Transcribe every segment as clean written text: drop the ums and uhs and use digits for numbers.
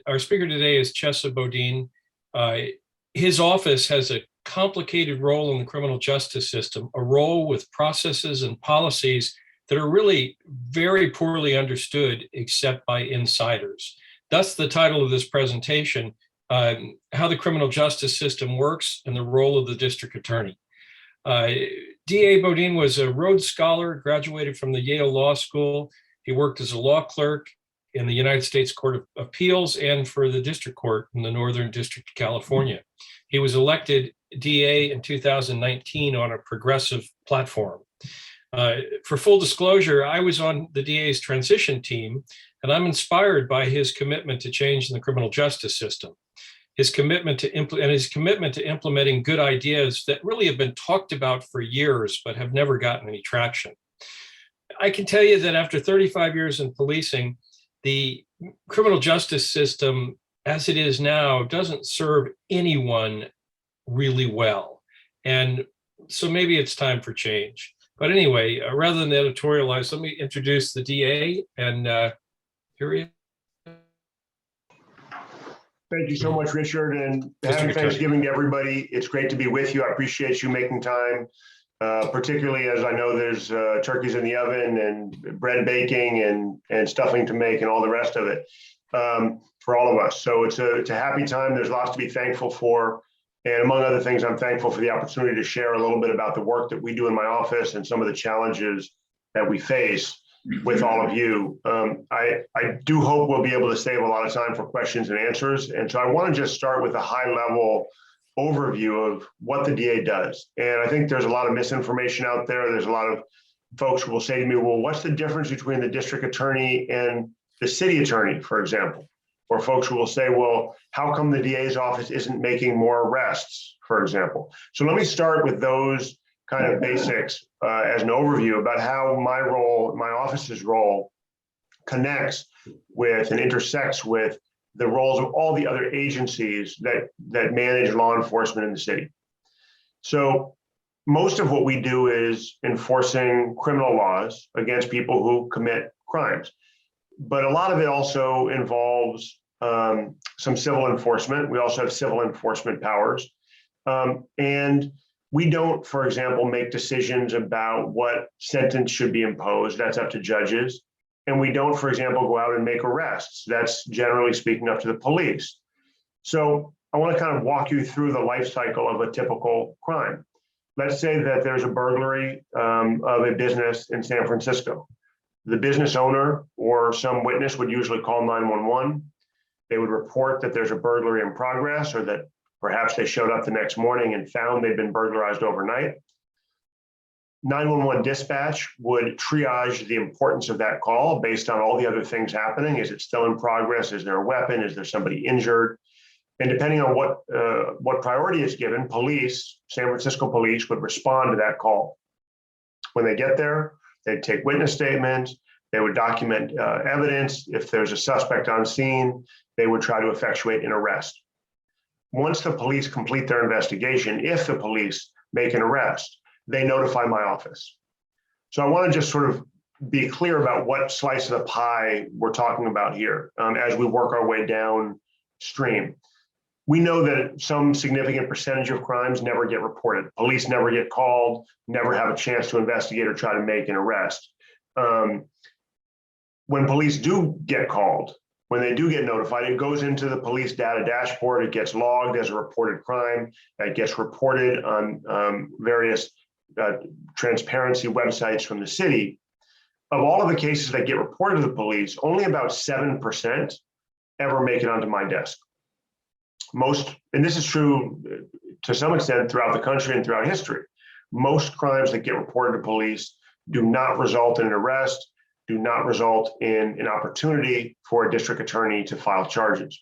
Our speaker today is Chesa Boudin. His office has a complicated role in the criminal justice system, a role with processes and policies that are really very poorly understood except by insiders. Thus the title of this presentation, How the Criminal Justice System Works and the Role of the District Attorney. DA Boudin was a Rhodes Scholar, graduated from the Yale Law School. He worked as a law clerk in the United States Court of Appeals and for the District Court in the Northern District of California. He was elected DA in 2019 on a progressive platform. For full disclosure, I was on the DA's transition team, and I'm inspired by his commitment to change in the criminal justice system. His commitment to implementing good ideas that really have been talked about for years, but have never gotten any traction. I can tell you that after 35 years in policing, the criminal justice system, as it is now, doesn't serve anyone really well. And so maybe it's time for change. But anyway, rather than editorialize, let me introduce the DA, and here he is. Thank you so much, Richard, and happy Thanksgiving to everybody. It's great to be with you. I appreciate you making time, particularly as I know there's turkeys in the oven and bread baking and stuffing to make and all the rest of it for all of us. So it's a happy time. There's lots to be thankful for. And among other things, I'm thankful for the opportunity to share a little bit about the work that we do in my office and some of the challenges that we face with all of you. I do hope we'll be able to save a lot of time for questions and answers. And so I want to just start with a high level overview of what the DA does. And I think there's a lot of misinformation out there. There's a lot of folks who will say to me, well, what's the difference between the district attorney and the city attorney, for example? Or folks who will say, well, how come the DA's office isn't making more arrests, for example? So let me start with those kind of basics as an overview about how my role, my office's role, connects with and intersects with the roles of all the other agencies that manage law enforcement in the city. So most of what we do is enforcing criminal laws against people who commit crimes. But a lot of it also involves some civil enforcement. We also have civil enforcement powers. And we don't, for example, make decisions about what sentence should be imposed. That's up to judges. And we don't, for example, go out and make arrests. That's generally speaking up to the police. So I want to kind of walk you through the life cycle of a typical crime. Let's say that there's a burglary of a business in San Francisco. The business owner or some witness would usually call 911. They would report that there's a burglary in progress, or that perhaps they showed up the next morning and found they'd been burglarized overnight. 911 dispatch would triage the importance of that call based on all the other things happening. Is it still in progress? Is there a weapon? Is there somebody injured? And depending on what priority is given, police, San Francisco police, would respond to that call. When they get there, they'd take witness statements. They would document evidence. If there's a suspect on scene, they would try to effectuate an arrest. Once the police complete their investigation, if the police make an arrest, they notify my office. So I want to just sort of be clear about what slice of the pie we're talking about here as we work our way downstream. We know that some significant percentage of crimes never get reported. Police never get called, never have a chance to investigate or try to make an arrest. When police do get called, when they do get notified, it goes into the police data dashboard. It gets logged as a reported crime. It gets reported on various transparency websites from the city. Of all of the cases that get reported to the police, only about 7% ever make it onto my desk. Most, and this is true to some extent throughout the country and throughout history, most crimes that get reported to police do not result in an arrest, do not result in an opportunity for a district attorney to file charges.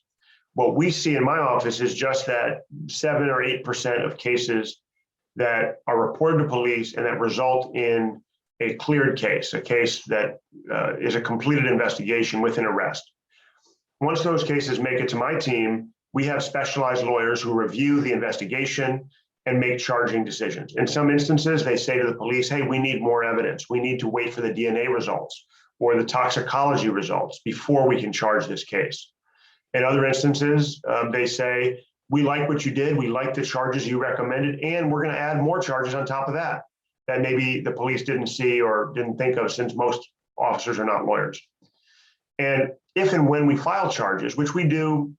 What we see in my office is just that 7 or 8% of cases that are reported to police and that result in a cleared case, a case that is a completed investigation with an arrest. Once those cases make it to my team, we have specialized lawyers who review the investigation and make charging decisions. In some instances, they say to the police, hey, we need more evidence. We need to wait for the DNA results or the toxicology results before we can charge this case. In other instances, they say, we like what you did, we like the charges you recommended, and we're going to add more charges on top of that maybe the police didn't see or didn't think of, since most officers are not lawyers. And if and when we file charges, which we do,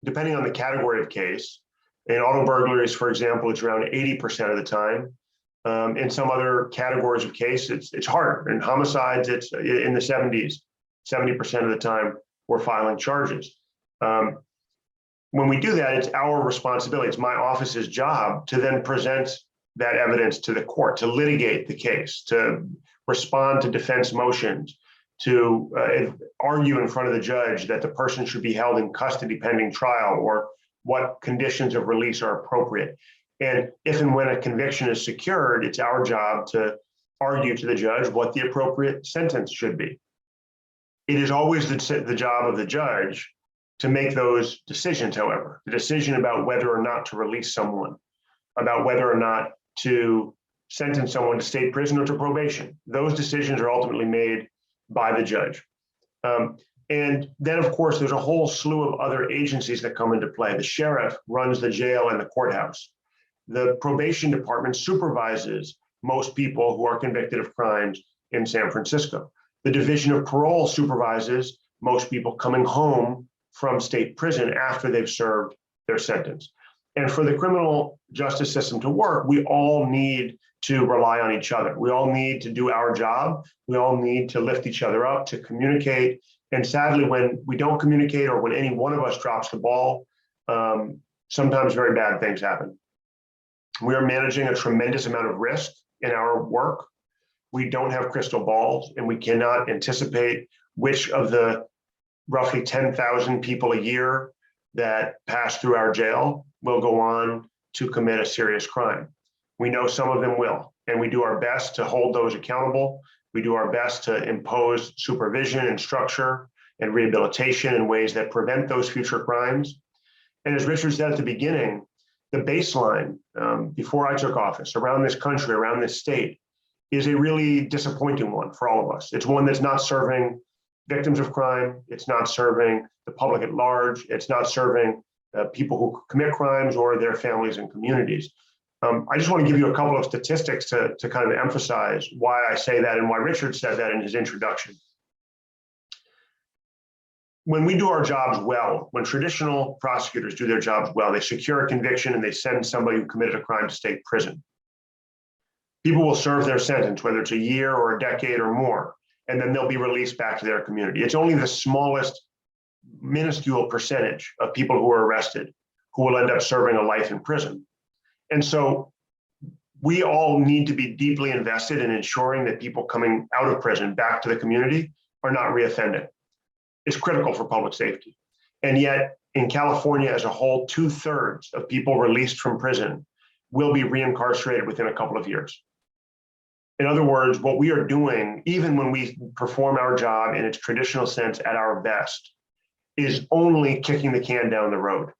depending on the category of case, in auto burglaries, for example, it's around 80% of the time. In some other categories of case, it's harder. In homicides, it's in the 70s, 70% of the time we're filing charges. When we do that, it's our responsibility. It's my office's job to then present that evidence to the court, to litigate the case, to respond to defense motions, to argue in front of the judge that the person should be held in custody pending trial, or what conditions of release are appropriate. And if and when a conviction is secured, it's our job to argue to the judge what the appropriate sentence should be. It is always the job of the judge to make those decisions, however. The decision about whether or not to release someone, about whether or not to sentence someone to state prison or to probation. Those decisions are ultimately made by the judge. And then, of course, there's a whole slew of other agencies that come into play. The sheriff runs the jail and the courthouse. The probation department supervises most people who are convicted of crimes in San Francisco. The Division of Parole supervises most people coming home from state prison after they've served their sentence. And for the criminal justice system to work, we all need to rely on each other. We all need to do our job. We all need to lift each other up, to communicate. And sadly, when we don't communicate, or when any one of us drops the ball, sometimes very bad things happen. We are managing a tremendous amount of risk in our work. We don't have crystal balls, and we cannot anticipate which of the roughly 10,000 people a year that pass through our jail will go on to commit a serious crime. We know some of them will, and we do our best to hold those accountable. We do our best to impose supervision and structure and rehabilitation in ways that prevent those future crimes. And as Richard said at the beginning, the baseline before I took office around this country, around this state, is a really disappointing one for all of us. It's one that's not serving victims of crime. It's not serving the public at large. It's not serving people who commit crimes or their families and communities. I just want to give you a couple of statistics to kind of emphasize why I say that and why Richard said that in his introduction. When we do our jobs well, when traditional prosecutors do their jobs well, they secure a conviction and they send somebody who committed a crime to state prison. People will serve their sentence, whether it's a year or a decade or more, and then they'll be released back to their community. It's only the smallest, minuscule percentage of people who are arrested who will end up serving a life in prison. And so we all need to be deeply invested in ensuring that people coming out of prison back to the community are not reoffending. It's critical for public safety. And yet in California as a whole, 2/3 of people released from prison will be reincarcerated within a couple of years. In other words, what we are doing, even when we perform our job in its traditional sense at our best, is only kicking the can down the road.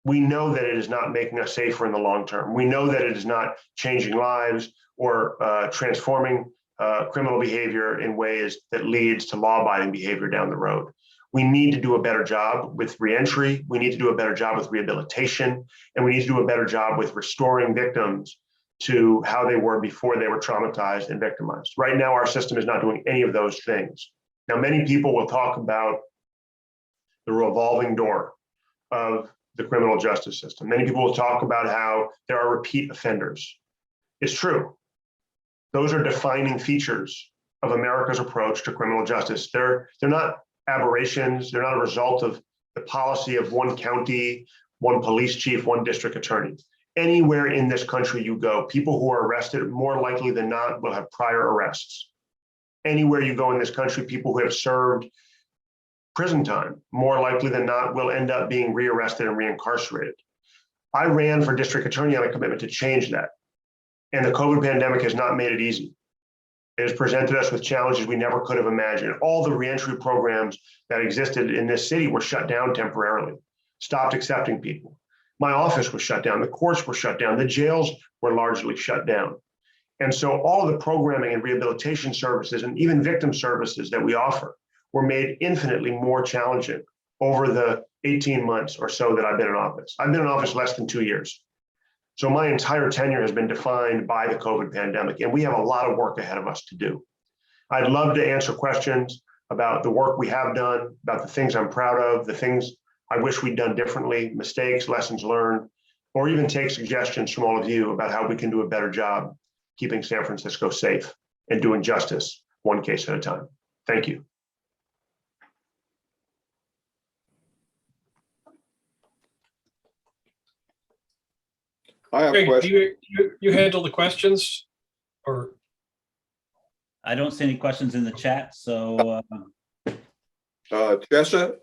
We know that it is not making us safer in the long term. We know that it is not changing lives or transforming criminal behavior in ways that leads to law-abiding behavior down the road. We need to do a better job with reentry. We need to do a better job with rehabilitation, and we need to do a better job with restoring victims to how they were before they were traumatized and victimized. Right now, our system is not doing any of those things. Now, many people will talk about the revolving door of the criminal justice system. Many people will talk about how there are repeat offenders. It's true. Those are defining features of America's approach to criminal justice. They're not aberrations. They're not a result of the policy of one county, one police chief, one district attorney. Anywhere in this country you go, people who are arrested more likely than not will have prior arrests. Anywhere you go in this country, people who have served prison time, more likely than not, will end up being rearrested and reincarcerated. I ran for district attorney on a commitment to change that. And the COVID pandemic has not made it easy. It has presented us with challenges we never could have imagined. All the reentry programs that existed in this city were shut down temporarily, stopped accepting people. My office was shut down, the courts were shut down, the jails were largely shut down. And so all of the programming and rehabilitation services and even victim services that we offer were made infinitely more challenging over the 18 months or so that I've been in office. I've been in office less than 2 years. So my entire tenure has been defined by the COVID pandemic, and we have a lot of work ahead of us to do. I'd love to answer questions about the work we have done, about the things I'm proud of, the things I wish we'd done differently, mistakes, lessons learned, or even take suggestions from all of you about how we can do a better job keeping San Francisco safe and doing justice one case at a time. Thank you. I have a Greg, question. you handle the questions, or? I don't see any questions in the chat, so Chesa,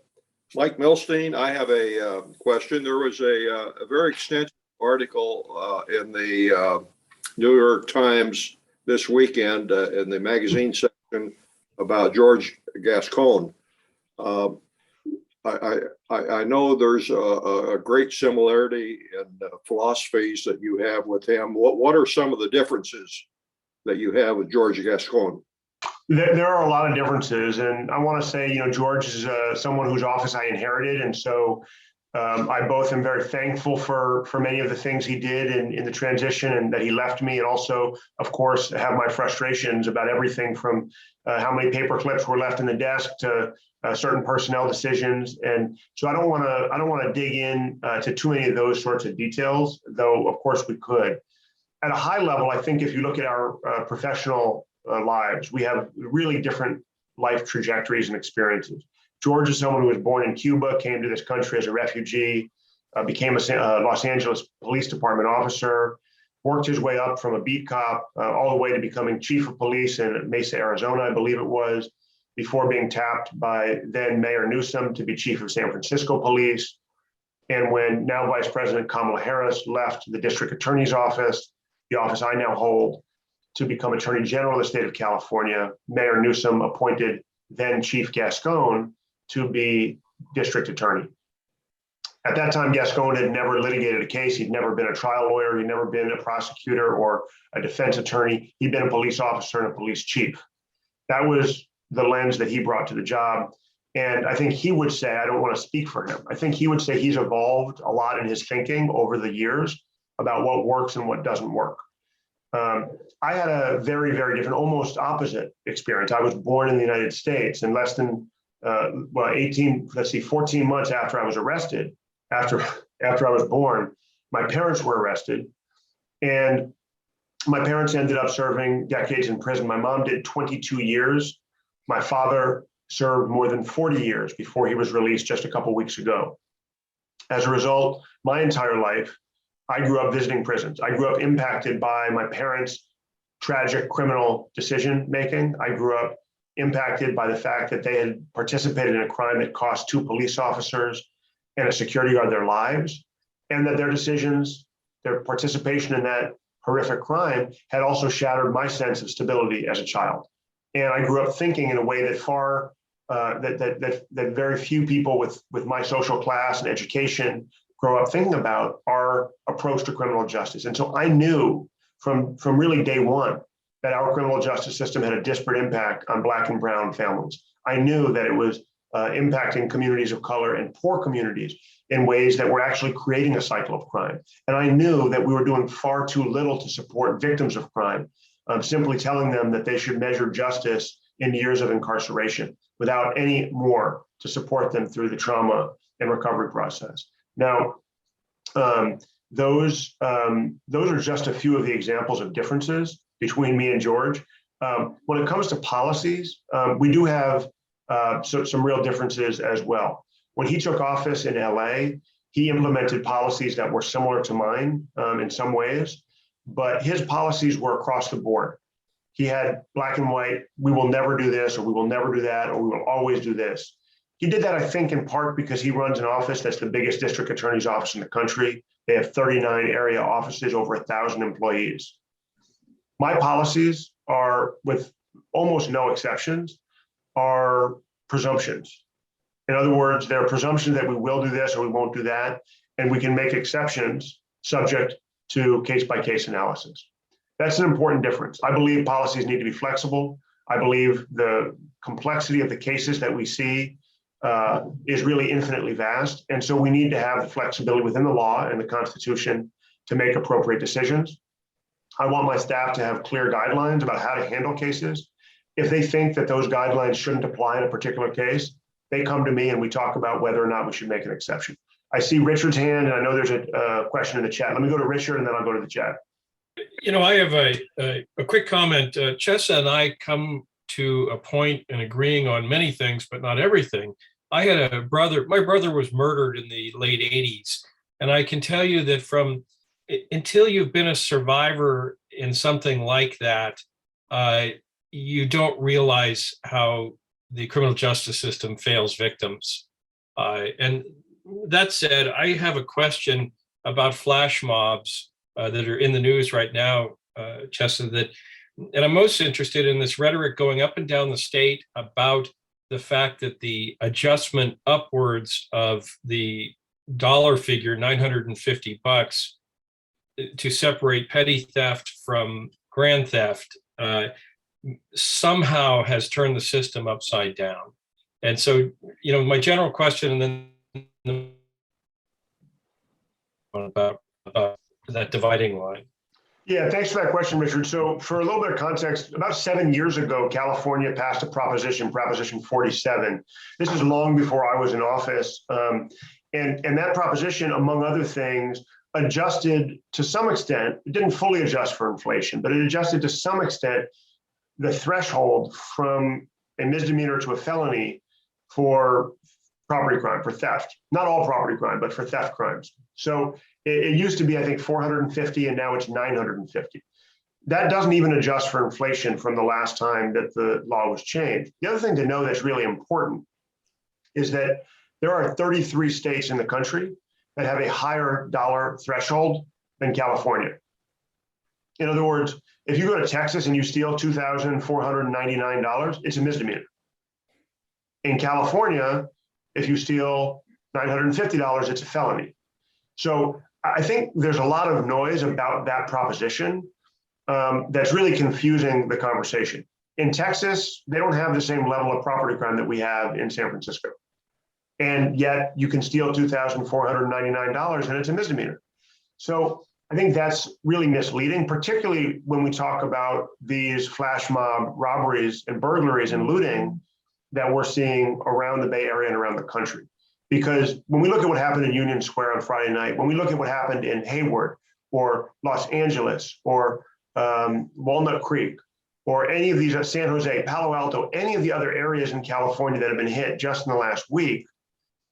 Mike Milstein, I have a question. There was a very extensive article in the New York Times this weekend in the magazine section about George Gascon. I know there's a great similarity in philosophies that you have with him. What are some of the differences that you have with George Gascon? There are a lot of differences, and I want to say, George is someone whose office I inherited, and so I both am very thankful for many of the things he did in the transition and that he left me, and also, of course, have my frustrations about everything from how many paper clips were left in the desk to certain personnel decisions. And so I don't want to dig in to too many of those sorts of details, though of course we could. At a high level, I think if you look at our professional lives, we have really different life trajectories and experiences. George is someone who was born in Cuba, came to this country as a refugee, became a Los Angeles Police Department officer, worked his way up from a beat cop all the way to becoming chief of police in Mesa, Arizona, I believe it was, before being tapped by then Mayor Newsom to be chief of San Francisco Police. And when now Vice President Kamala Harris left the district attorney's office, the office I now hold, to become Attorney General of the state of California, Mayor Newsom appointed then Chief Gascon to be district attorney. At that time, Gascon had never litigated a case. He'd never been a trial lawyer. He'd never been a prosecutor or a defense attorney. He'd been a police officer and a police chief. That was the lens that he brought to the job. And I think he would say, I don't want to speak for him, I think he would say he's evolved a lot in his thinking over the years about what works and what doesn't work. I had a very, very different, almost opposite experience. I was born in the United States, and less than 14 months after I was arrested, after I was born, my parents were arrested, and my parents ended up serving decades in prison. My mom did 22 years. My father served more than 40 years before he was released just a couple weeks ago. As a result, my entire life, I grew up visiting prisons. I grew up impacted by my parents' tragic criminal decision making. I grew up impacted by the fact that they had participated in a crime that cost 2 police officers and a security guard their lives, and that their decisions, their participation in that horrific crime had also shattered my sense of stability as a child. And I grew up thinking in a way that very few people with my social class and education grow up thinking about our approach to criminal justice. And so I knew from really day one that our criminal justice system had a disparate impact on Black and brown families. I knew that it was impacting communities of color and poor communities in ways that were actually creating a cycle of crime. And I knew that we were doing far too little to support victims of crime, simply telling them that they should measure justice in years of incarceration without any more to support them through the trauma and recovery process. Now, those are just a few of the examples of differences between me and George. When it comes to policies, we do have some real differences as well. When he took office in LA, he implemented policies that were similar to mine in some ways, but his policies were across the board. He had black and white, we will never do this, or we will never do that, or we will always do this. He did that, I think, in part because he runs an office that's the biggest district attorney's office in the country. They have 39 area offices, over 1,000 employees. My policies are, with almost no exceptions, are presumptions. In other words, there are presumptions that we will do this or we won't do that, and we can make exceptions subject to case-by-case analysis. That's an important difference. I believe policies need to be flexible. I believe the complexity of the cases that we see is really infinitely vast. And so we need to have the flexibility within the law and the Constitution to make appropriate decisions. I want my staff to have clear guidelines about how to handle cases. If they think that those guidelines shouldn't apply in a particular case, they come to me and we talk about whether or not we should make an exception. I see Richard's hand, and I know there's a question in the chat. Let me go to Richard, and then I'll go to the chat. You know, I have a quick comment. Chesa and I come to a point in agreeing on many things, but not everything. I had a brother, my brother was murdered in the late 80s. And I can tell you that until you've been a survivor in something like that, you don't realize how the criminal justice system fails victims. And that said, I have a question about flash mobs that are in the news right now, Chesa, and I'm most interested in this rhetoric going up and down the state about the fact that the adjustment upwards of the dollar figure, $950, to separate petty theft from grand theft, somehow has turned the system upside down. And so, you know, my general question, and then about that dividing line. Yeah, thanks for that question, Richard. So for a little bit of context, about 7 years ago, California passed a Proposition 47. This is long before I was in office. And that proposition, among other things, adjusted to some extent, it didn't fully adjust for inflation, but it adjusted to some extent the threshold from a misdemeanor to a felony for property crime, for theft. Not all property crime, but for theft crimes. So it used to be, I think, 450, and now it's 950. That doesn't even adjust for inflation from the last time that the law was changed. The other thing to know that's really important is that there are 33 states in the country that have a higher dollar threshold than California. In other words, if you go to Texas and you steal $2,499, it's a misdemeanor. In California, if you steal $950, it's a felony. So I think there's a lot of noise about that proposition that's really confusing the conversation. In Texas, they don't have the same level of property crime that we have in San Francisco. And yet you can steal $2,499 and it's a misdemeanor. So I think that's really misleading, particularly when we talk about these flash mob robberies and burglaries and looting that we're seeing around the Bay Area and around the country. Because when we look at what happened in Union Square on Friday night, when we look at what happened in Hayward or Los Angeles or Walnut Creek or any of these, San Jose, Palo Alto, any of the other areas in California that have been hit just in the last week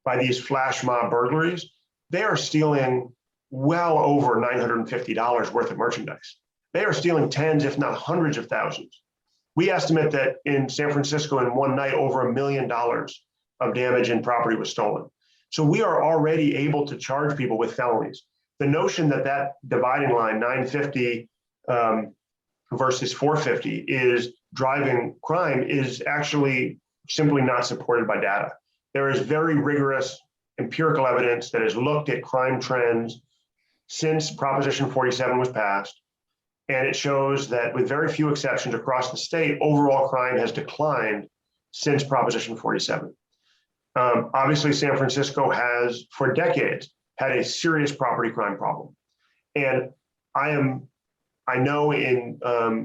by these flash mob burglaries, they are stealing well over $950 worth of merchandise. They are stealing tens, if not hundreds of thousands. We estimate that in San Francisco in one night, over $1 million of damage and property was stolen. So we are already able to charge people with felonies. The notion that that dividing line, 950 versus 450, is driving crime is actually simply not supported by data. There is very rigorous empirical evidence that has looked at crime trends since Proposition 47 was passed. And it shows that with very few exceptions across the state, overall crime has declined since Proposition 47. Obviously, San Francisco has, for decades, had a serious property crime problem. And I know in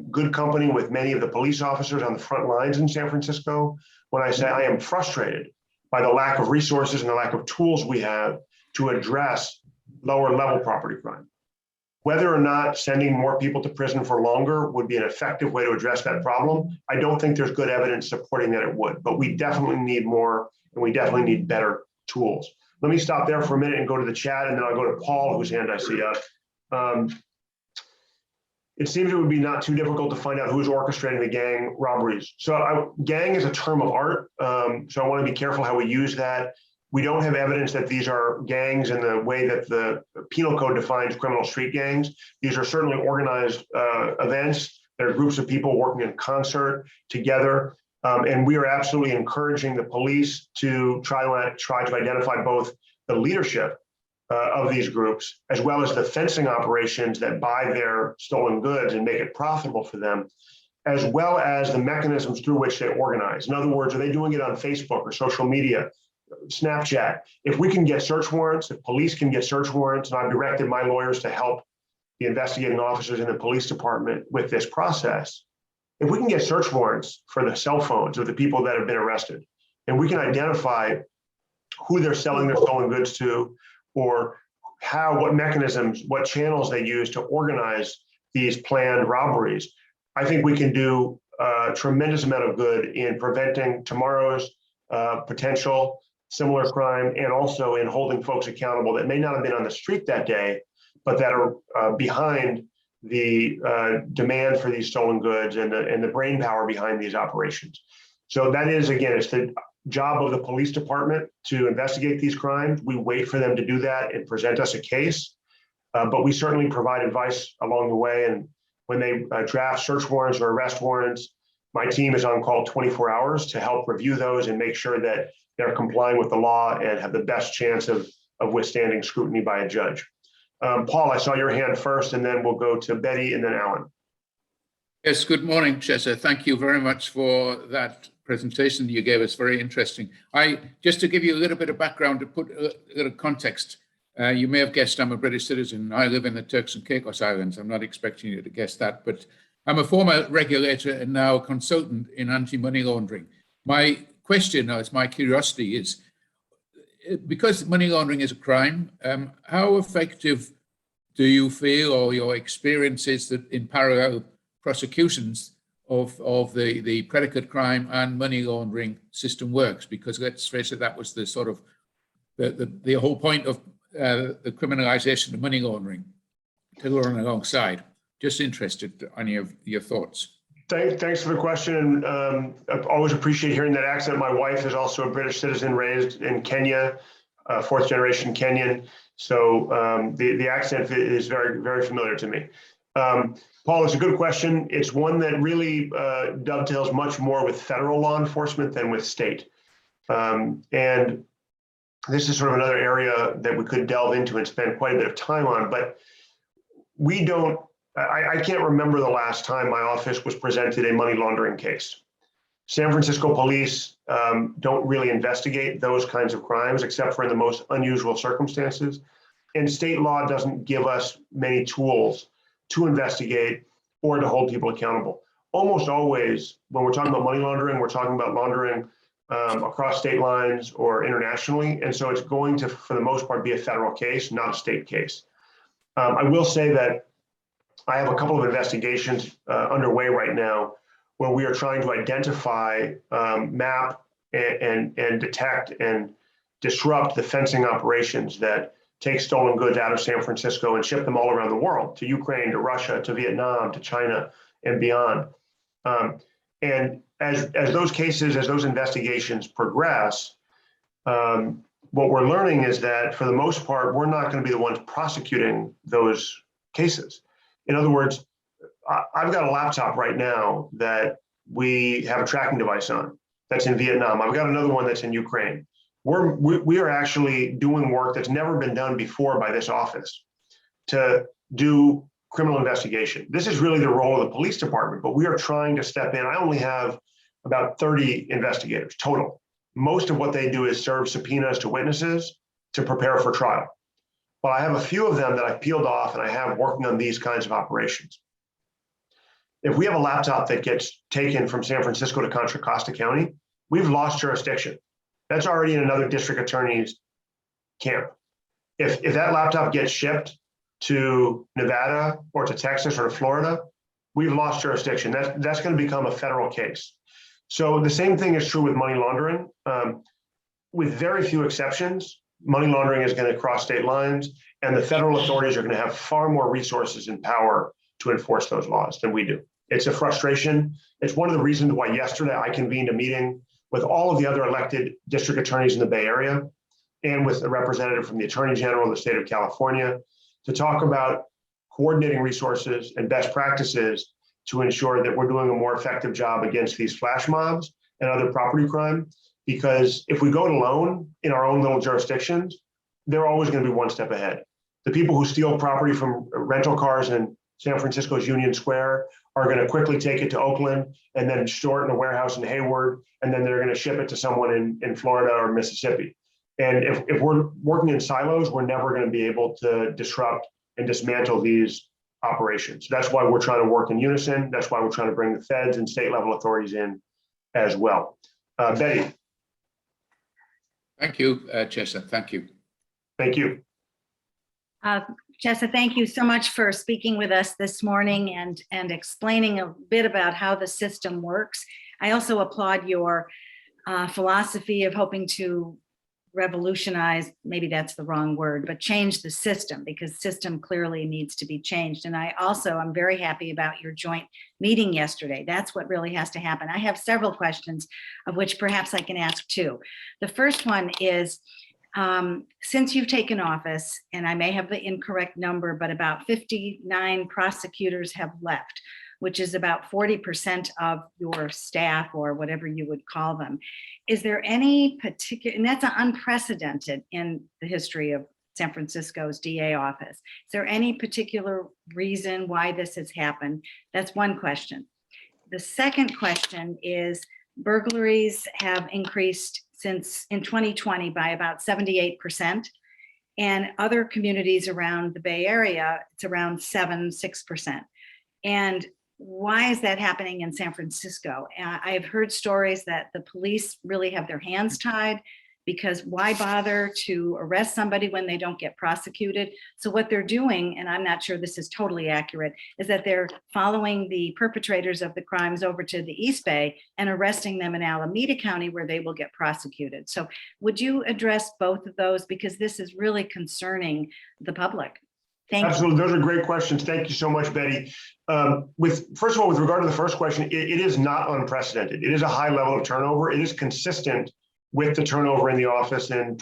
good company with many of the police officers on the front lines in San Francisco, when I say I am frustrated by the lack of resources and the lack of tools we have to address lower level property crime. Whether or not sending more people to prison for longer would be an effective way to address that problem, I don't think there's good evidence supporting that it would, but we definitely need more and we definitely need better tools. Let me stop there for a minute and go to the chat, and then I'll go to Paul, whose hand I see up. It seems it would be not too difficult to find out who's orchestrating the gang robberies. So gang is a term of art, so I want to be careful how we use that. We don't have evidence that these are gangs in the way that the penal code defines criminal street gangs. These are certainly organized events. They're groups of people working in concert together. And we are absolutely encouraging the police to try to identify both the leadership of these groups, as well as the fencing operations that buy their stolen goods and make it profitable for them, as well as the mechanisms through which they organize. In other words, are they doing it on Facebook or social media? Snapchat. If we can get search warrants, if police can get search warrants, and I've directed my lawyers to help the investigating officers in the police department with this process, if we can get search warrants for the cell phones of the people that have been arrested, and we can identify who they're selling their stolen goods to, or what mechanisms, what channels they use to organize these planned robberies, I think we can do a tremendous amount of good in preventing tomorrow's potential similar crime, and also in holding folks accountable that may not have been on the street that day, but that are behind the demand for these stolen goods and the brain power behind these operations. So that is, again, it's the job of the police department to investigate these crimes. We wait for them to do that and present us a case, but we certainly provide advice along the way. And when they draft search warrants or arrest warrants, my team is on call 24 hours to help review those and make sure that they're complying with the law and have the best chance of withstanding scrutiny by a judge. Paul, I saw your hand first, and then we'll go to Betty and then Alan. Yes, good morning, Chesa. Thank you very much for that presentation you gave us. Very interesting. Just to give you a little bit of background, to put a little context, you may have guessed I'm a British citizen. I live in the Turks and Caicos Islands. I'm not expecting you to guess that, but I'm a former regulator and now consultant in anti-money laundering. My question, or my curiosity, is because money laundering is a crime, how effective do you feel, or your experience is, that in parallel prosecutions of the predicate crime and money laundering system works? Because let's face it, that was the sort of the whole point of the criminalization of money laundering, to run alongside. Just interested on your thoughts. Thanks for the question. I always appreciate hearing that accent. My wife is also a British citizen raised in Kenya, fourth generation Kenyan. So the accent is very, very familiar to me. Paul, it's a good question. It's one that really dovetails much more with federal law enforcement than with state. And this is sort of another area that we could delve into and spend quite a bit of time on, but we don't, I can't remember the last time my office was presented a money laundering case. San Francisco police don't really investigate those kinds of crimes except for in the most unusual circumstances. And state law doesn't give us many tools to investigate or to hold people accountable. Almost always, when we're talking about money laundering, we're talking about laundering across state lines or internationally. And so it's going to, for the most part, be a federal case, not a state case. I will say that I have a couple of investigations underway right now where we are trying to identify, map, and detect and disrupt the fencing operations that take stolen goods out of San Francisco and ship them all around the world, to Ukraine, to Russia, to Vietnam, to China, and beyond. And as those cases, as those investigations progress, what we're learning is that for the most part, we're not going to be the ones prosecuting those cases. In other words, I've got a laptop right now that we have a tracking device on that's in Vietnam. I've got another one that's in Ukraine. We are actually doing work that's never been done before by this office to do criminal investigation. This is really the role of the police department, but we are trying to step in. I only have about 30 investigators total. Most of what they do is serve subpoenas to witnesses to prepare for trial. But I have a few of them that I've peeled off and I have working on these kinds of operations. If we have a laptop that gets taken from San Francisco to Contra Costa County, we've lost jurisdiction. That's already in another district attorney's camp. If that laptop gets shipped to Nevada or to Texas or to Florida, we've lost jurisdiction. That's going to become a federal case. So the same thing is true with money laundering. With very few exceptions, money laundering is going to cross state lines, and the federal authorities are going to have far more resources and power to enforce those laws than we do. It's a frustration. It's one of the reasons why yesterday I convened a meeting with all of the other elected district attorneys in the Bay Area and with a representative from the Attorney General of the state of California to talk about coordinating resources and best practices to ensure that we're doing a more effective job against these flash mobs and other property crime. Because if we go it alone in our own little jurisdictions, they're always going to be one step ahead. The people who steal property from rental cars in San Francisco's Union Square are going to quickly take it to Oakland and then store it in a warehouse in Hayward, and then they're going to ship it to someone in Florida or Mississippi. And if we're working in silos, we're never going to be able to disrupt and dismantle these operations. That's why we're trying to work in unison. That's why we're trying to bring the feds and state level authorities in as well. Betty. Thank you, Chesa. Thank you. Thank you. Chesa, thank you so much for speaking with us this morning and explaining a bit about how the system works. I also applaud your philosophy of hoping to revolutionize, maybe that's the wrong word, but change the system, because system clearly needs to be changed. And I also am very happy about your joint meeting yesterday. That's what really has to happen. I have several questions, of which perhaps I can ask two. The first one is, since you've taken office, and I may have the incorrect number, but about 59 prosecutors have left, which is about 40% of your staff, or whatever you would call them. Is there any particular, and that's unprecedented in the history of San Francisco's DA office. Is there any particular reason why this has happened? That's one question. The second question is, burglaries have increased since in 2020 by about 78%. And other communities around the Bay Area, it's around 6%. And why is that happening in San Francisco? I have heard stories that the police really have their hands tied, because why bother to arrest somebody when they don't get prosecuted? So what they're doing, and I'm not sure this is totally accurate, is that they're following the perpetrators of the crimes over to the East Bay and arresting them in Alameda County, where they will get prosecuted. So would you address both of those? Because this is really concerning the public. Thank Absolutely. Those are great questions. Thank you so much, Betty. First of all, with regard to the first question, it is not unprecedented. It is a high level of turnover. It is consistent with the turnover in the office in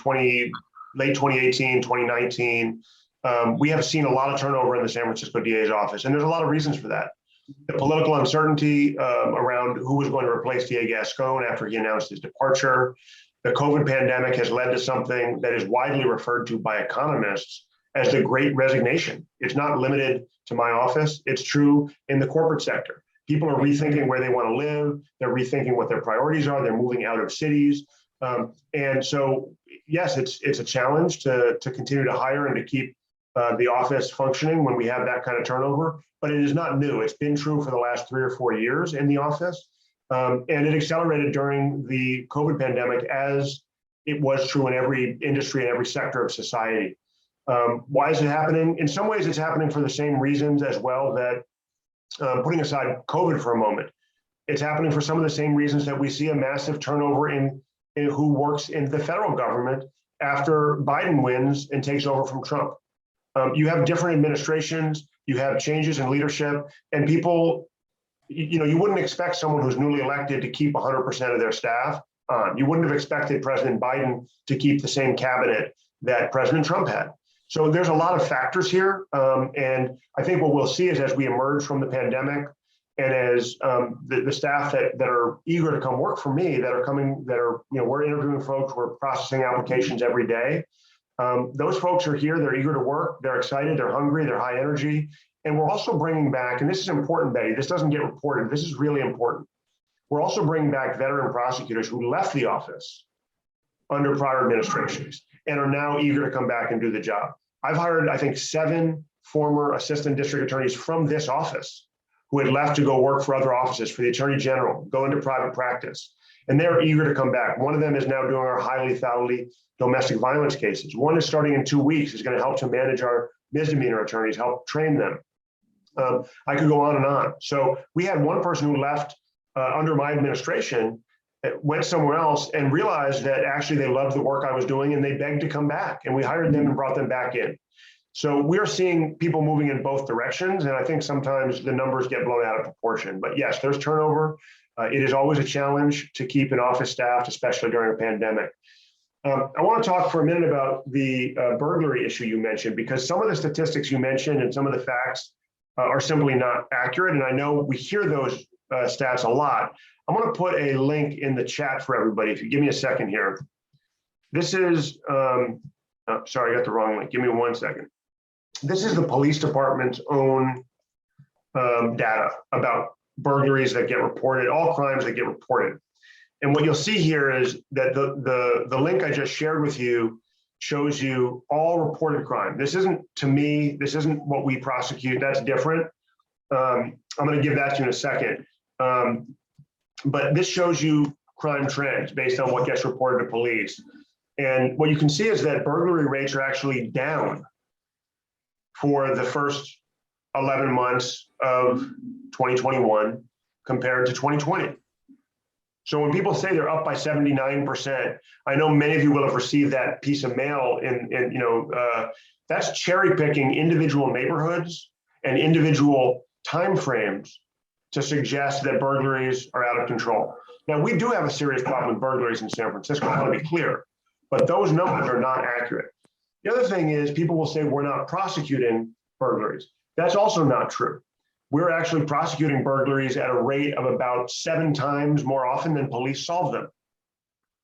late 2018, 2019. We have seen a lot of turnover in the San Francisco DA's office, and there's a lot of reasons for that. The political uncertainty around who was going to replace DA Gascon after he announced his departure. The COVID pandemic has led to something that is widely referred to by economists as the Great Resignation. It's not limited to my office. It's true in the corporate sector. People are rethinking where they want to live. They're rethinking what their priorities are. They're moving out of cities. And so, yes, it's a challenge to continue to hire and to keep the office functioning when we have that kind of turnover, but it is not new. It's been true for the last 3 or 4 years in the office. And it accelerated during the COVID pandemic, as it was true in every industry and every sector of society. Why is it happening? In some ways, it's happening for the same reasons as well, that putting aside COVID for a moment, it's happening for some of the same reasons that we see a massive turnover in who works in the federal government after Biden wins and takes over from Trump. You have different administrations, you have changes in leadership, and people, you wouldn't expect someone who's newly elected to keep 100% of their staff on. You wouldn't have expected President Biden to keep the same cabinet that President Trump had. So there's a lot of factors here. And I think what we'll see is, as we emerge from the pandemic, and as the staff that are eager to come work for me, we're interviewing folks, we're processing applications every day. Those folks are here, they're eager to work, they're excited, they're hungry, they're high energy. And we're also bringing back, and this is important, Betty, this doesn't get reported, this is really important. We're also bringing back veteran prosecutors who left the office under prior administrations and are now eager to come back and do the job. I've hired, I think, 7 former assistant district attorneys from this office who had left to go work for other offices, for the attorney general, go into private practice. And they're eager to come back. One of them is now doing our highly lethality domestic violence cases. One is starting in 2 weeks, is going to help to manage our misdemeanor attorneys, help train them. I could go on and on. So we had one person who left under my administration, went somewhere else and realized that actually they loved the work I was doing, and they begged to come back, and we hired them and brought them back in. So we're seeing people moving in both directions, and I think sometimes the numbers get blown out of proportion. But yes, there's turnover. It is always a challenge to keep an office staffed, especially during a pandemic. I want to talk for a minute about the burglary issue you mentioned, because some of the statistics you mentioned and some of the facts are simply not accurate. And I know we hear those stats a lot. I'm going to put a link in the chat for everybody. If you give me a second here. This is, sorry, I got the wrong link. Give me 1 second. This is the police department's own data about burglaries that get reported, all crimes that get reported. And what you'll see here is that the link I just shared with you shows you all reported crime. This isn't, to me, this isn't what we prosecute. That's different. I'm going to give that to you in a second. But this shows you crime trends based on what gets reported to police. And what you can see is that burglary rates are actually down for the first 11 months of 2021 compared to 2020. So when people say they're up by 79%, I know many of you will have received that piece of mail that's cherry picking individual neighborhoods and individual timeframes to suggest that burglaries are out of control. Now, we do have a serious problem with burglaries in San Francisco, I want to be clear, but those numbers are not accurate. The other thing is people will say we're not prosecuting burglaries. That's also not true. We're actually prosecuting burglaries at a rate of about 7 times more often than police solve them.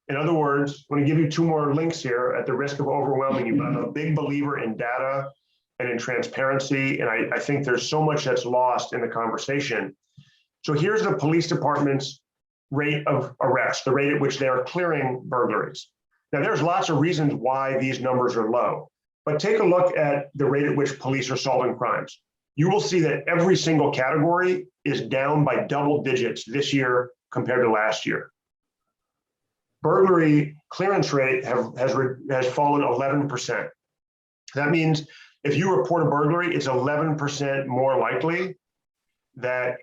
In other words, I'm going to give you 2 more links here at the risk of overwhelming you, but I'm a big believer in data and in transparency, and I think there's so much that's lost in the conversation. So here's the police department's rate of arrest, the rate at which they are clearing burglaries. Now, there's lots of reasons why these numbers are low, but take a look at the rate at which police are solving crimes. You will see that every single category is down by double digits this year compared to last year. Burglary clearance rate has fallen 11%. That means if you report a burglary, it's 11% more likely that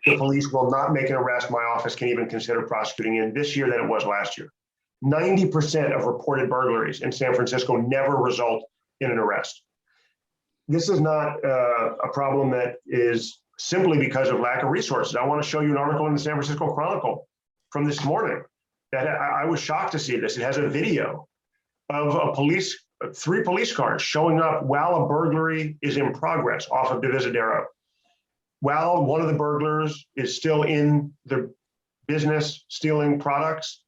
the police will not make an arrest. My office can even consider prosecuting in this year than it was last year. 90% of reported burglaries in San Francisco never result in an arrest. This is not a problem that is simply because of lack of resources. I want to show you an article in the San Francisco Chronicle from this morning that I was shocked to see this. It has a video of 3 police cars showing up while a burglary is in progress off of Divisadero. While one of the burglars is still in the business stealing products,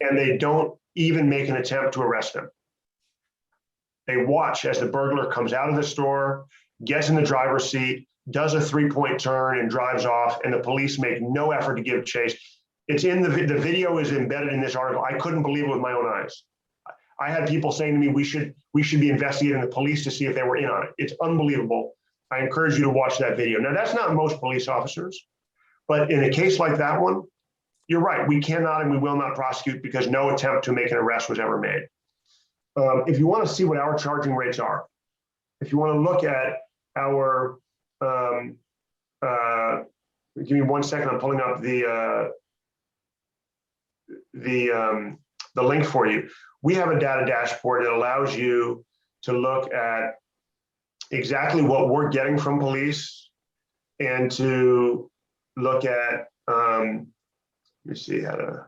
and they don't even make an attempt to arrest them. They watch as the burglar comes out of the store, gets in the driver's seat, does a 3-point turn and drives off, and the police make no effort to give chase. It's in the video is embedded in this article. I couldn't believe it with my own eyes. I had people saying to me, we should be investigating the police to see if they were in on it. It's unbelievable. I encourage you to watch that video. Now, that's not most police officers, but in a case like that one, you're right. We cannot and we will not prosecute because no attempt to make an arrest was ever made. If you want to see what our charging rates are, if you want to look at our, give me 1 second. I'm pulling up the link for you. We have a data dashboard that allows you to look at exactly what we're getting from police and to look at, let me see how to,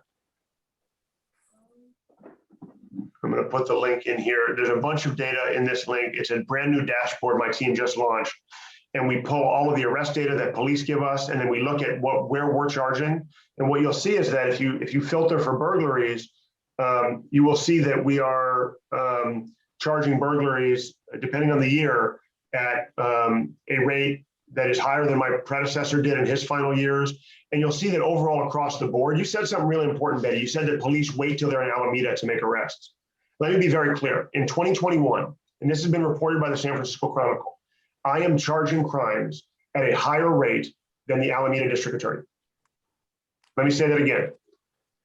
I'm going to put the link in here. There's a bunch of data in this link. It's a brand new dashboard my team just launched. And we pull all of the arrest data that police give us, and then we look at where we're charging. And what you'll see is that if you filter for burglaries, you will see that we are charging burglaries, depending on the year, at a rate that is higher than my predecessor did in his final years. And you'll see that overall across the board, you said something really important, Betty. You said that police wait till they're in Alameda to make arrests. Let me be very clear. In 2021, and this has been reported by the San Francisco Chronicle, I am charging crimes at a higher rate than the Alameda District Attorney. Let me say that again.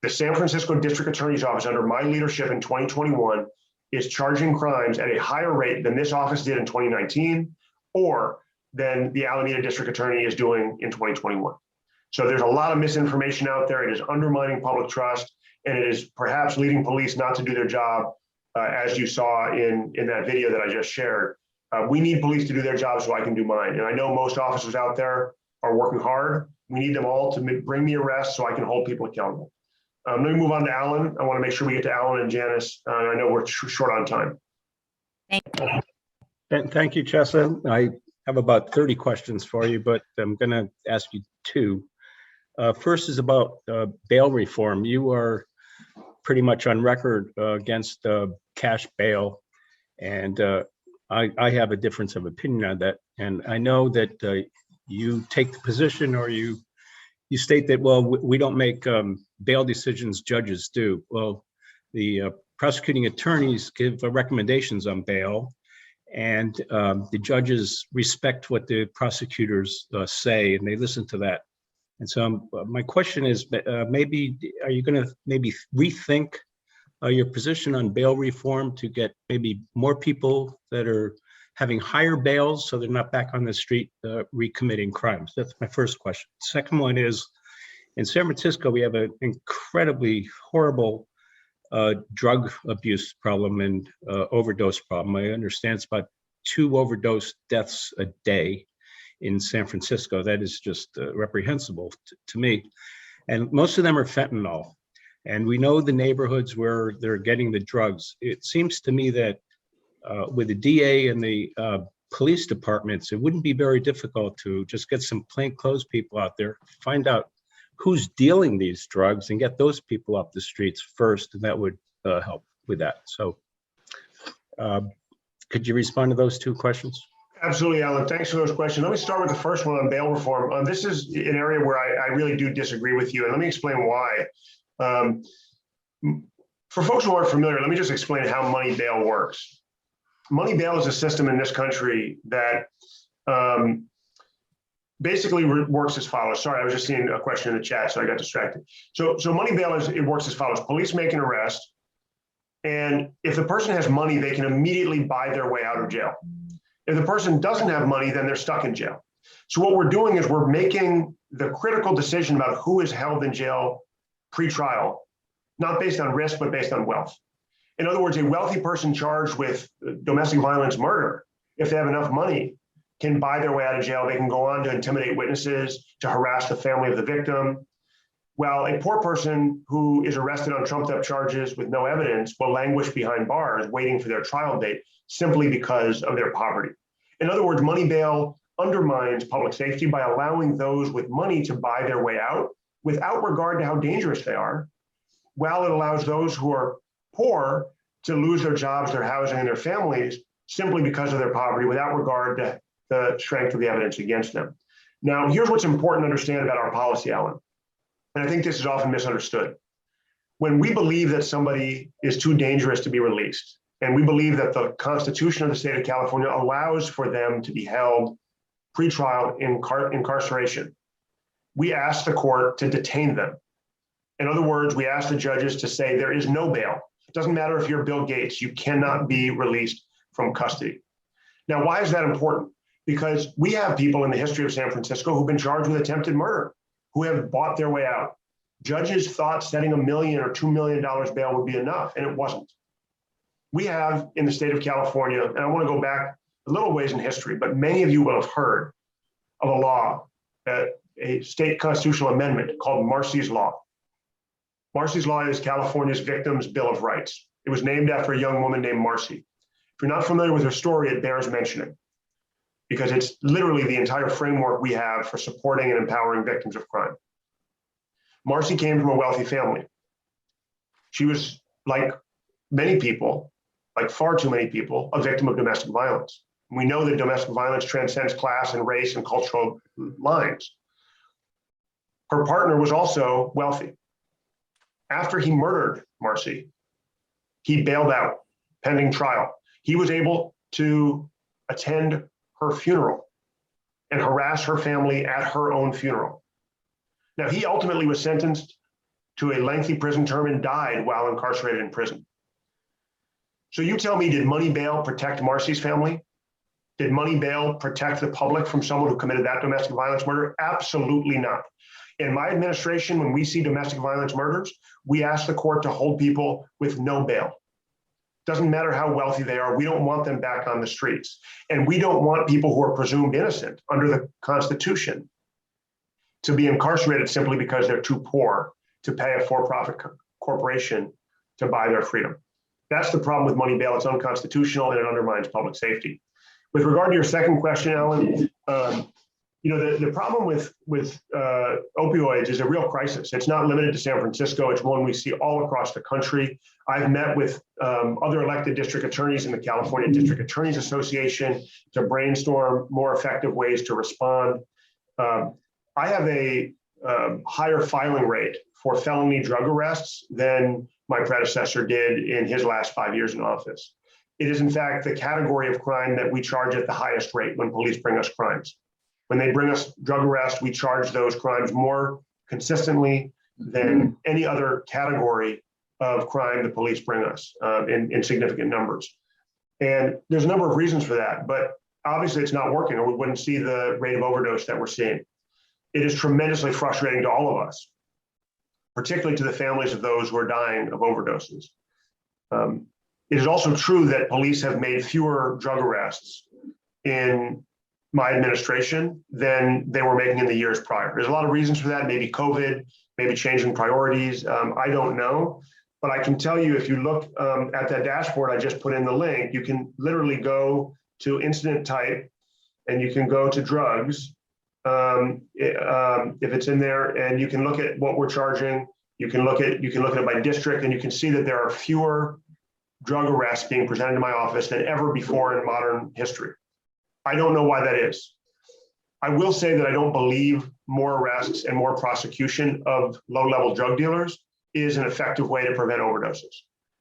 The San Francisco District Attorney's Office, under my leadership in 2021, is charging crimes at a higher rate than this office did in 2019, or than the Alameda District Attorney is doing in 2021. So there's a lot of misinformation out there. It is undermining public trust, and it is perhaps leading police not to do their job, as you saw in that video that I just shared. We need police to do their job so I can do mine. And I know most officers out there are working hard. We need them all to bring me arrests so I can hold people accountable. Let me move on to Alan. I want to make sure we get to Alan and Janice. I know we're short on time. Thank you, Chesa. I have about 30 questions for you, but I'm going to ask you 2. First is about bail reform. You are pretty much on record against cash bail, and I have a difference of opinion on that. And I know that you take the position, or you state that, well, we don't make bail decisions judges do. Well, the prosecuting attorneys give recommendations on bail, and the judges respect what the prosecutors say, and they listen to that. And so my question is, maybe are you going to maybe rethink your position on bail reform to get maybe more people that are having higher bails so they're not back on the street recommitting crimes? That's my first question. Second one is, in San Francisco, we have an incredibly horrible drug abuse problem and overdose problem. I understand it's about 2 overdose deaths a day in San Francisco. That is just reprehensible to me. And most of them are fentanyl. And we know the neighborhoods where they're getting the drugs. It seems to me that with the DA and the police departments, it wouldn't be very difficult to just get some plainclothes people out there, find out who's dealing these drugs and get those people off the streets first, and that would help with that. So could you respond to those 2 questions? Absolutely, Alan. Thanks for those questions. Let me start with the first one on bail reform. This is an area where I really do disagree with you, and let me explain why. For folks who aren't familiar, let me just explain how money bail works. Money bail is a system in this country that basically works as follows. Sorry, I was just seeing a question in the chat, so I got distracted. So money bail works as follows. Police make an arrest, and if the person has money, they can immediately buy their way out of jail. If the person doesn't have money, then they're stuck in jail. So what we're doing is we're making the critical decision about who is held in jail pre-trial, not based on risk, but based on wealth. In other words, a wealthy person charged with domestic violence murder, if they have enough money, can buy their way out of jail. They can go on to intimidate witnesses, to harass the family of the victim. While a poor person who is arrested on trumped up charges with no evidence will languish behind bars waiting for their trial date simply because of their poverty. In other words, money bail undermines public safety by allowing those with money to buy their way out without regard to how dangerous they are, while it allows those who are poor to lose their jobs, their housing, and their families simply because of their poverty without regard to the strength of the evidence against them. Now, here's what's important to understand about our policy, Alan, and I think this is often misunderstood. When we believe that somebody is too dangerous to be released, and we believe that the Constitution of the state of California allows for them to be held pre-trial incarceration, we ask the court to detain them. In other words, we ask the judges to say there is no bail. It doesn't matter if you're Bill Gates, you cannot be released from custody. Now, why is that important? Because we have people in the history of San Francisco who've been charged with attempted murder, who have bought their way out. Judges thought setting $1 million or $2 million bail would be enough, and it wasn't. We have in the state of California, and I want to go back a little ways in history, but many of you will have heard of a law, a state constitutional amendment called Marsy's Law. Marsy's Law is California's Victims' Bill of Rights. It was named after a young woman named Marcy. If you're not familiar with her story, it bears mentioning, because it's literally the entire framework we have for supporting and empowering victims of crime. Marcy came from a wealthy family. She was, like many people, like far too many people, a victim of domestic violence. We know that domestic violence transcends class and race and cultural lines. Her partner was also wealthy. After he murdered Marcy, he bailed out pending trial. He was able to attend her funeral and harass her family at her own funeral. Now, he ultimately was sentenced to a lengthy prison term and died while incarcerated in prison. So you tell me, did money bail protect Marcy's family? Did money bail protect the public from someone who committed that domestic violence murder? Absolutely not. In my administration, when we see domestic violence murders, we ask the court to hold people with no bail. Doesn't matter how wealthy they are, we don't want them back on the streets. And we don't want people who are presumed innocent under the Constitution to be incarcerated simply because they're too poor to pay a for-profit corporation to buy their freedom. That's the problem with money bail. It's unconstitutional and it undermines public safety. With regard to your second question, Alan, the problem with opioids is a real crisis. It's not limited to San Francisco. It's one we see all across the country. I've met with other elected district attorneys in the California District Attorneys Association to brainstorm more effective ways to respond. I have a higher filing rate for felony drug arrests than my predecessor did in his last 5 years in office. It is in fact the category of crime that we charge at the highest rate when police bring us crimes. When they bring us drug arrests, we charge those crimes more consistently than any other category of crime the police bring us in significant numbers. And there's a number of reasons for that, but obviously it's not working or we wouldn't see the rate of overdose that we're seeing. It is tremendously frustrating to all of us, particularly to the families of those who are dying of overdoses. It is also true that police have made fewer drug arrests in my administration than they were making in the years prior. There's a lot of reasons for that, maybe COVID, maybe changing priorities. I don't know, but I can tell you if you look at that dashboard I just put in the link, you can literally go to incident type and you can go to drugs if it's in there, and you can look at what we're charging. You can look at it by district, and you can see that there are fewer drug arrests being presented to my office than ever before in modern history. I don't know why that is. I will say that I don't believe more arrests and more prosecution of low-level drug dealers is an effective way to prevent overdoses.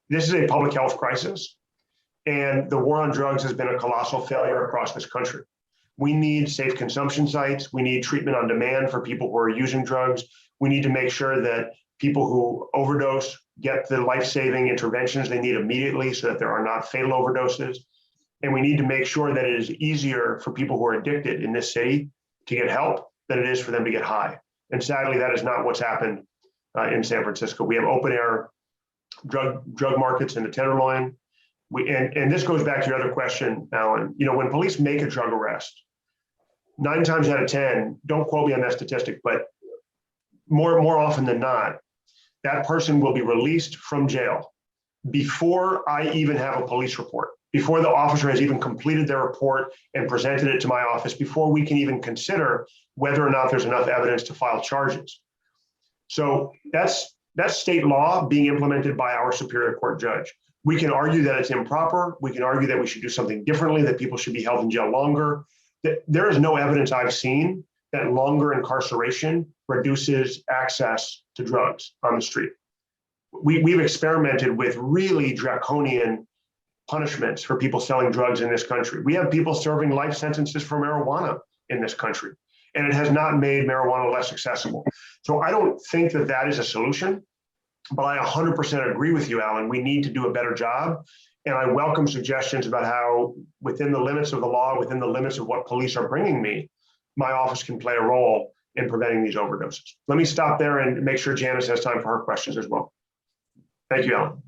This is a public health crisis, and the war on drugs has been a colossal failure across this country. We need safe consumption sites. We need treatment on demand for people who are using drugs. We need to make sure that people who overdose get the life-saving interventions they need immediately so that there are not fatal overdoses. And we need to make sure that it is easier for people who are addicted in this city to get help than it is for them to get high. And sadly, that is not what's happened in San Francisco. We have open air drug markets in the Tenderloin. And this goes back to your other question, Alan. You know, when police make a drug arrest, 9 times out of 10, don't quote me on that statistic, but more often than not, that person will be released from jail before I even have a police report, before the officer has even completed their report and presented it to my office, before we can even consider whether or not there's enough evidence to file charges. So that's state law being implemented by our Superior Court judge. We can argue that it's improper. We can argue that we should do something differently, that people should be held in jail longer. There is no evidence I've seen that longer incarceration reduces access to drugs on the street. We've experimented with really draconian punishments for people selling drugs in this country. We have people serving life sentences for marijuana in this country, and it has not made marijuana less accessible. So I don't think that that is a solution, but I 100% agree with you, Alan. We need to do a better job. And I welcome suggestions about how, within the limits of the law, within the limits of what police are bringing me, my office can play a role in preventing these overdoses. Let me stop there and make sure Janice has time for her questions as well. Thank you, Alan.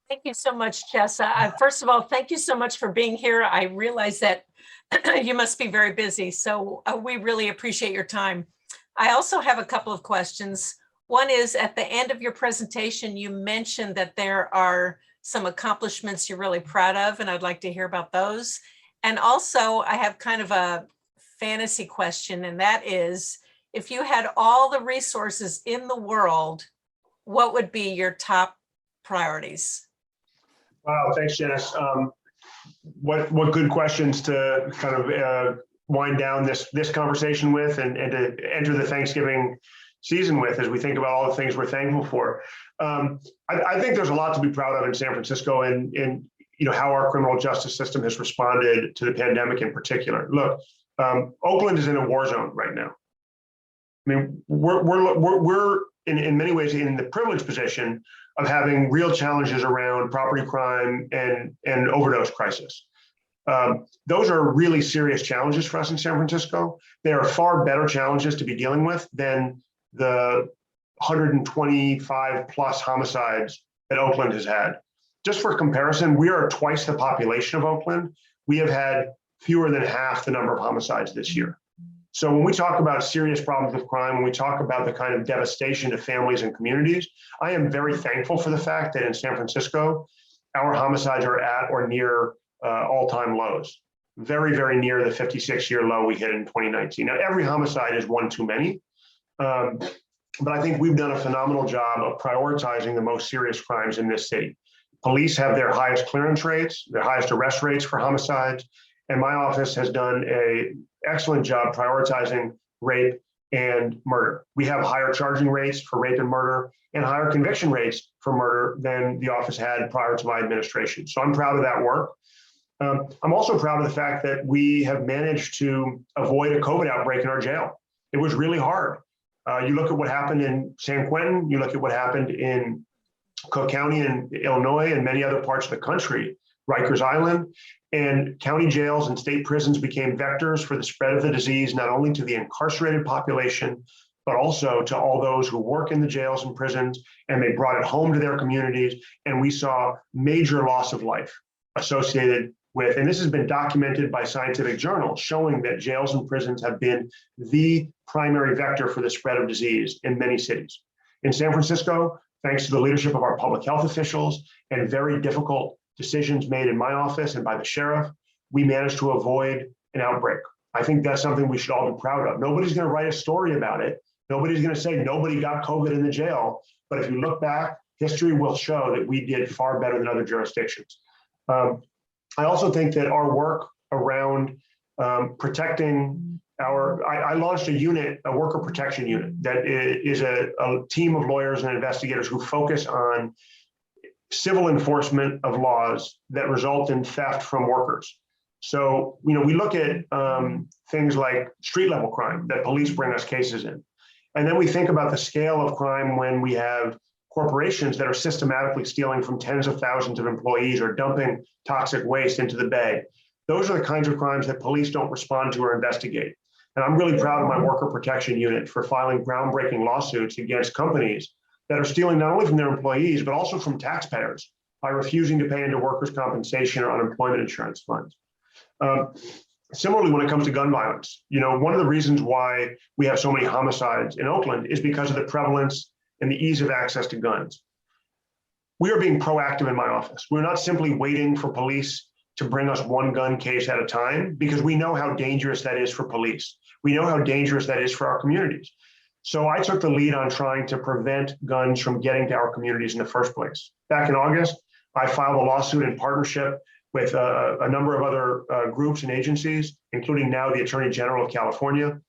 Thank you so much, Chesa. First of all, thank you so much for being here. I realize that you must be very busy, so we really appreciate your time. I also have a couple of questions. One is, at the end of your presentation, you mentioned that there are some accomplishments you're really proud of, and I'd like to hear about those. And also, I have kind of a fantasy question, and that is, if you had all the resources in the world, what would be your top priorities? Wow, thanks, Janice. What good questions to kind of wind down this conversation with, and to enter the Thanksgiving season with, as we think about all the things we're thankful for. I think there's a lot to be proud of in San Francisco, and you know how our criminal justice system has responded to the pandemic in particular. Look, Oakland is in a war zone right now. I mean, we're in many ways in the privileged position of having real challenges around property crime and overdose crisis. Those are really serious challenges for us in San Francisco. They are far better challenges to be dealing with than the 125 plus homicides that Oakland has had. Just for comparison, we are twice the population of Oakland. We have had fewer than half the number of homicides this year. So when we talk about serious problems with crime, when we talk about the kind of devastation to families and communities, I am very thankful for the fact that in San Francisco, our homicides are at or near all-time lows. Very, very near the 56-year low we hit in 2019. Now, every homicide is one too many, but I think we've done a phenomenal job of prioritizing the most serious crimes in this city. Police have their highest clearance rates, their highest arrest rates for homicides, and my office has done an excellent job prioritizing rape and murder. We have higher charging rates for rape and murder and higher conviction rates for murder than the office had prior to my administration. So I'm proud of that work. I'm also proud of the fact that we have managed to avoid a COVID outbreak in our jail. It was really hard. You look at what happened in San Quentin, you look at what happened in Cook County in Illinois and many other parts of the country, Rikers Island, and county jails and state prisons became vectors for the spread of the disease, not only to the incarcerated population, but also to all those who work in the jails and prisons, and they brought it home to their communities. And we saw major loss of life associated with, and this has been documented by scientific journals, showing that jails and prisons have been the primary vector for the spread of disease in many cities. In San Francisco, thanks to the leadership of our public health officials and very difficult decisions made in my office and by the sheriff, we managed to avoid an outbreak. I think that's something we should all be proud of. Nobody's going to write a story about it. Nobody's going to say nobody got COVID in the jail. But if you look back, history will show that we did far better than other jurisdictions. I also think that our work around protecting I launched a unit, a worker protection unit, that is a team of lawyers and investigators who focus on civil enforcement of laws that result in theft from workers. So, we look at things like street level crime that police bring us cases in. And then we think about the scale of crime when we have corporations that are systematically stealing from tens of thousands of employees or dumping toxic waste into the bay. Those are the kinds of crimes that police don't respond to or investigate. And I'm really proud of my worker protection unit for filing groundbreaking lawsuits against companies that are stealing not only from their employees, but also from taxpayers by refusing to pay into workers' compensation or unemployment insurance funds. Similarly, when it comes to gun violence, one of the reasons why we have so many homicides in Oakland is because of the prevalence and the ease of access to guns. We are being proactive in my office. We're not simply waiting for police to bring us one gun case at a time, because we know how dangerous that is for police. We know how dangerous that is for our communities. So I took the lead on trying to prevent guns from getting to our communities in the first place. Back in August, I filed a lawsuit in partnership with a number of other groups and agencies, including now the Attorney General of California,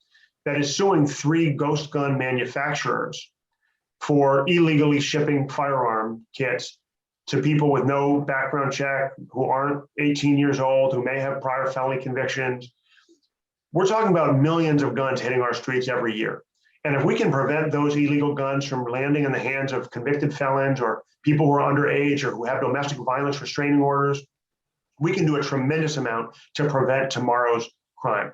that is suing 3 ghost gun manufacturers for illegally shipping firearm kits to people with no background check, who aren't 18 years old, who may have prior felony convictions. We're talking about millions of guns hitting our streets every year. And if we can prevent those illegal guns from landing in the hands of convicted felons or people who are underage or who have domestic violence restraining orders, we can do a tremendous amount to prevent tomorrow's crime.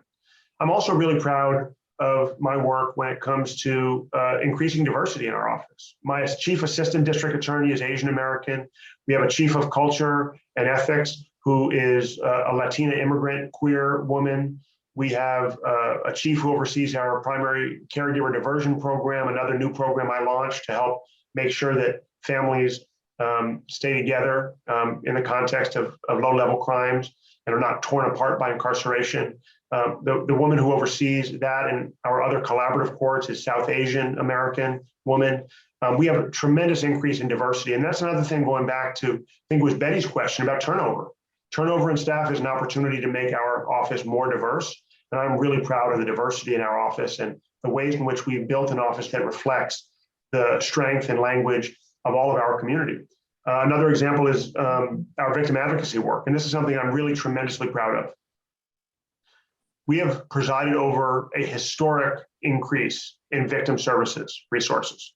I'm also really proud of my work when it comes to increasing diversity in our office. My chief assistant district attorney is Asian American. We have a chief of culture and ethics who is a Latina immigrant, queer woman. We have a chief who oversees our primary caregiver diversion program, another new program I launched to help make sure that families stay together in the context of low-level crimes and are not torn apart by incarceration. The woman who oversees that and our other collaborative courts is South Asian American woman. We have a tremendous increase in diversity. And that's another thing going back to, I think it was Betty's question about turnover. Turnover in staff is an opportunity to make our office more diverse. And I'm really proud of the diversity in our office and the ways in which we've built an office that reflects the strength and language of all of our community. Another example is our victim advocacy work. And this is something I'm really tremendously proud of. We have presided over a historic increase in victim services resources.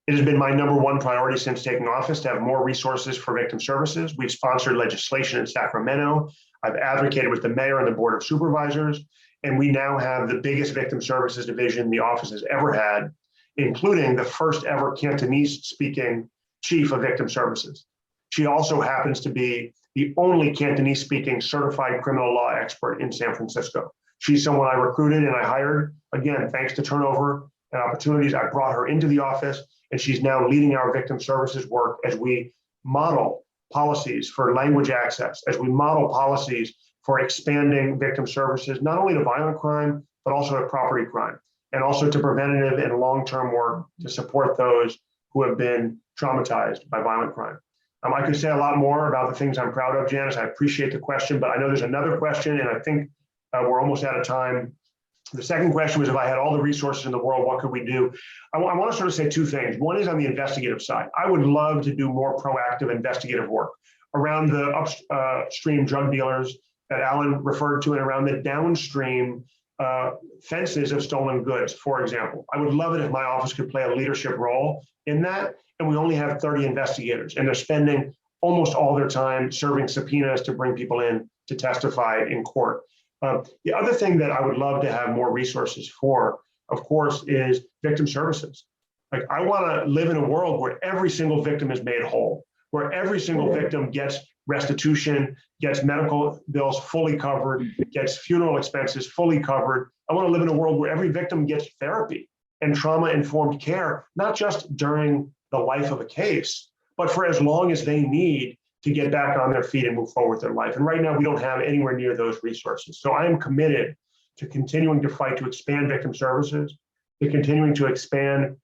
It has been my #1 priority since taking office to have more resources for victim services. We've sponsored legislation in Sacramento. I've advocated with the mayor and the board of supervisors, and we now have the biggest victim services division the office has ever had, including the first ever Cantonese speaking chief of victim services. She also happens to be the only Cantonese speaking certified criminal law expert in San Francisco. She's someone I recruited and I hired, again, thanks to turnover and opportunities. I brought her into the office, and she's now leading our victim services work as we model policies for language access, as we model policies for expanding victim services, not only to violent crime, but also to property crime, and also to preventative and long-term work to support those who have been traumatized by violent crime. I could say a lot more about the things I'm proud of, Janice. I appreciate the question, but I know there's another question, and I think we're almost out of time. The second question was, if I had all the resources in the world, what could we do? I want to sort of say two things. One is on the investigative side. I would love to do more proactive investigative work around the upstream drug dealers that Alan referred to, and around the downstream fences of stolen goods, for example. I would love it if my office could play a leadership role in that. And we only have 30 investigators, and they're spending almost all their time serving subpoenas to bring people in to testify in court. The other thing that I would love to have more resources for, of course, is victim services. Like, I want to live in a world where every single victim is made whole, where every single victim gets restitution, gets medical bills fully covered, gets funeral expenses fully covered. I want to live in a world where every victim gets therapy and trauma-informed care, not just during the life of a case, but for as long as they need to get back on their feet and move forward with their life. And right now, we don't have anywhere near those resources. So I am committed to continuing to fight to expand victim services, to continuing to expand,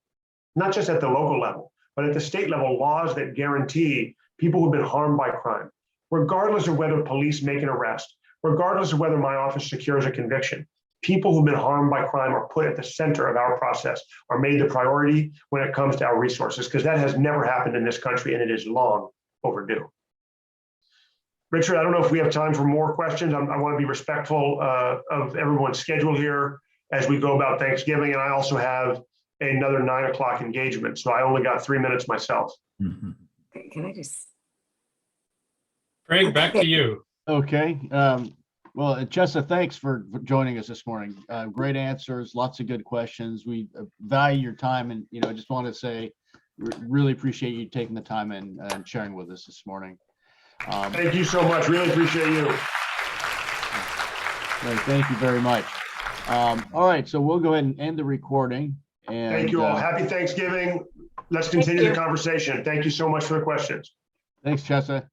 not just at the local level, but at the state level, laws that guarantee people who've been harmed by crime, regardless of whether police make an arrest, regardless of whether my office secures a conviction, people who've been harmed by crime are put at the center of our process, are made the priority when it comes to our resources, because that has never happened in this country, and it is long overdue. Richard, I don't know if we have time for more questions. I want to be respectful of everyone's schedule here as we go about Thanksgiving, and I also have another 9 o'clock engagement, so I only got 3 minutes myself. Can I just? Craig, back to you. Okay. Well, Chesa, thanks for joining us this morning. Great answers, lots of good questions. We value your time, and I just want to say, really appreciate you taking the time and sharing with us this morning. Thank you so much. Really appreciate you. Thank you very much. All right, so we'll go ahead and end the recording. And thank you all. Happy Thanksgiving. Let's continue the conversation. Thank you so much for the questions. Thanks, Chesa.